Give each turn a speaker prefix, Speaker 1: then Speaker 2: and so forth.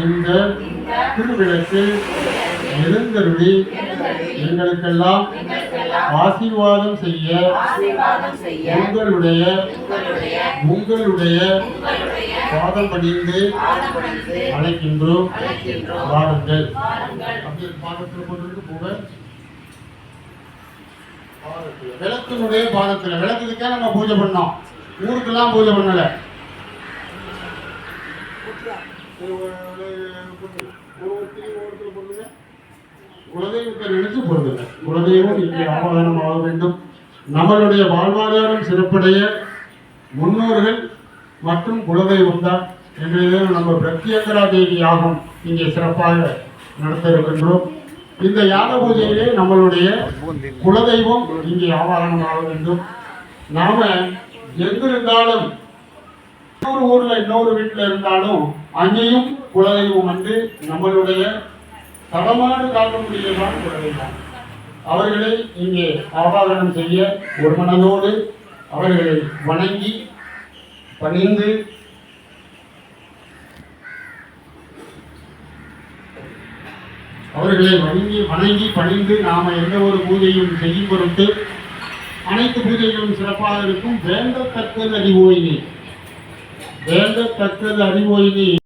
Speaker 1: இந்த திருவிழத்தில் எழுந்தருளி எங்களுக்கெல்லாம் ஆசீர்வாதம் செய்ய உங்களுடைய பாதம் பணிந்து அழைக்கின்றோம். வாருங்கள். பாதத்தில் கொண்டு போக விளக்கினுடைய பாதத்தில் விளக்குக்கே நம்ம பூஜை பண்ணோம். ஊருக்கெல்லாம் பூஜை பண்ணல. குலதெய்வத்தை நினைத்து பொருளுங்க. குலதெய்வம் இங்கே ஆவாகனமாக வேண்டும். நம்மளுடைய வாழ்வாதாரம் சிறப்படைய முன்னோர்கள் மற்றும் குலதெய்வம் தான் என்று நம்ம பிரத்யங்கரா தேவி யாகம் இங்கே சிறப்பாக நடத்த இருக்கின்றோம். இந்த யாக பூஜையிலே நம்மளுடைய குலதெய்வம் இங்கே ஆவாகனமாக வேண்டும். நாம எங்கிருந்தாலும் இன்னொரு ஊர்ல இன்னொரு வீட்டில் இருந்தாலும் அங்கேயும் குலதெய்வம் வந்து நம்மளுடைய தடமாடு காக்கக்கூடியதான் குலதெய்வம். அவர்களை இங்கே ஆவாகனம் செய்ய ஒரு மனதோடு அவர்களை வணங்கி பணிந்து வணங்கி பணிந்து நாம எந்த ஒரு பூஜையும் செய்யும் பொருட்டு அனைத்து பூஜைகளும் சிறப்பாக இருக்கும். வேண்டத்தக்கது அறிவோயினி